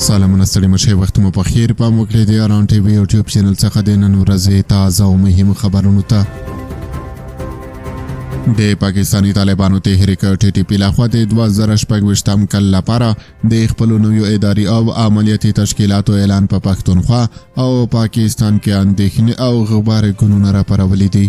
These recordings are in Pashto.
سلامونه ستړي مشه وخت مو په خیر پام وکړئ د اراون ټي وي یوټیوب چینل څخه د نن ورځې تازه او مهم خبرونو ته د پاکستانی طالبانو تحریک ټي ټي پی لخوا د 2024 کال لپاره د خپل نویو اداري او عملیاتي تشکیلاتو اعلان په پښتونخوا او پاکستان کې اندېښنې او غبرګونونه راپارولي دي.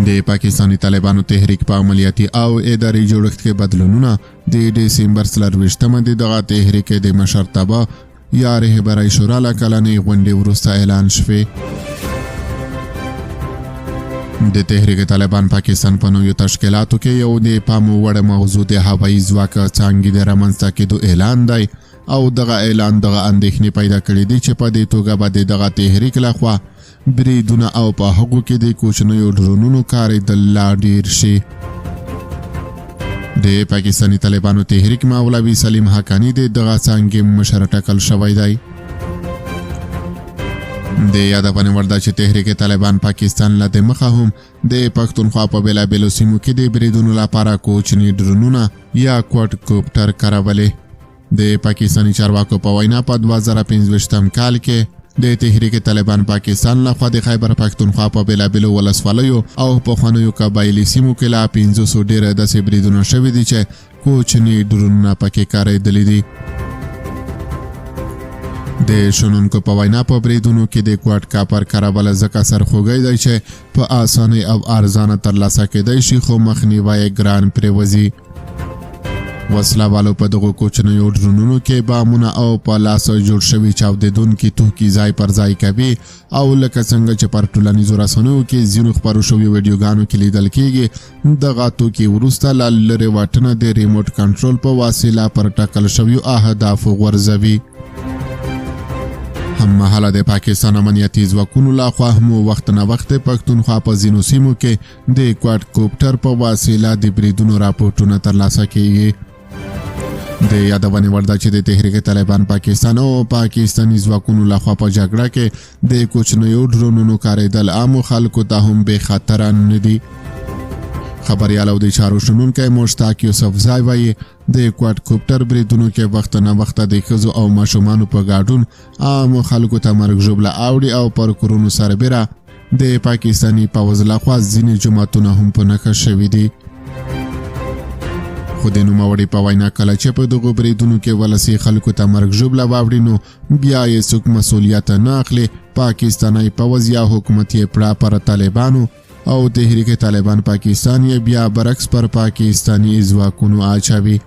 د پاکستانی طالبانو تحریک په عملیاتي او اداري جوړښت کې بدلونونه د دسمبر 24 د دغه تحریک د مشرتابه یا رهبرۍ شورا له کلنۍ غونډې وروسته اعلان شوی. د تحریک طالبان پاکستان په نویو تشکیلاتو کې یو د پام وړ موضوع د هوایي ځواک څانګې د رامنځته کېدو اعلان دی او دغه اعلان دغه اندېښنې پیدا کړې دي چې په دې توګه به د دغه تحریک لخوا بریدونه او په هغو کې د کوچنیو ډرونونو کارېدل لا ډیر شي. د پاکستانی طالبانو تحریک مولوي سلیم حقانی د دغه څانګې مشر ټاکل شوی دی. د یادونه ورده چې تحریک طالبان پاکستان له مخه هم د پښتونخوا په بېلابېلو سیمو کې د بریدونو لپاره کوچني ډرونونه یا کوډ کوپټر کارولې. د پاکستانی چارواکو په وینا په 2025 کال کې د تحریک طالبان پاکستان لخوا د خیبر پښتونخوا په بېلابېلو ولسوالیو او پخوانیو قبایلي سیمو کې لا 500 ډېره داسې بریدونه شوي دي چې کوچني ډرونونه پکې کارېدلي دي. د شنونکو په وینا په بریدونو کې د کوډ کاپر کارول ځکه سرخوږی دی چې په اسانۍ او ارزانه ترلاسه کېدی شي خو مخنیوی ګران پرېوځي. وسله والو په دغو کوچنیو ډرونونو کې بامونه او په لاس جوړ شوي چاودېدونکي توکي ځای پر ځای کوي او لکه څنګه چې پر ټولنیزو رسنیو کې ځینو خپرو شویو ویډیوګانو کې لیدل کېږي دغه توکي وروسته له لرې واټنه د ریموټ کنټرول په وسیله پر ټاکل شویو اهدافو غورځوي. هم مهاله د پاکستان امنیتي ځواکونو لخوا هم وخت نه وخت پښتونخوا په ځینو سیمو کې د کوډ کوپټر په وسیله د بریدونو راپورټونه ترلاسه کېږي. د یادونې ورده چې د تحریک طالبان پاکستان او پاکستانی ځواکونو لخوا په جګړه کې د کوچنیو ډرونونو کارېدل عامو خلکو ته هم بې خطره نه دي. خبریال او د چارو شنونکی مشتاق یوسفزای وایي د کوډ کوپټر بریدونو کې وخت نه وخت د ښځو او ماشومانو په ګډون عامو خلکو ته مرګ ژوبله اوړي او پر کورونو سربیره د پاکستانی پوځ لخوا ځینې جوماتونه هم په نښه شوي دي. خو د نوموړي په وینا کله چې په دغو بریدونو کې ولسي خلکو ته مرګ ژوبله واوړي نو بیا یې څوک مسؤلیت نه اخلي. پاکستانی پوځ یا حکومت یې پړه پر طالبانو او تحریک طالبان پاکستان یې بیا برعکس پر پاکستانی ځواکونو اچوي.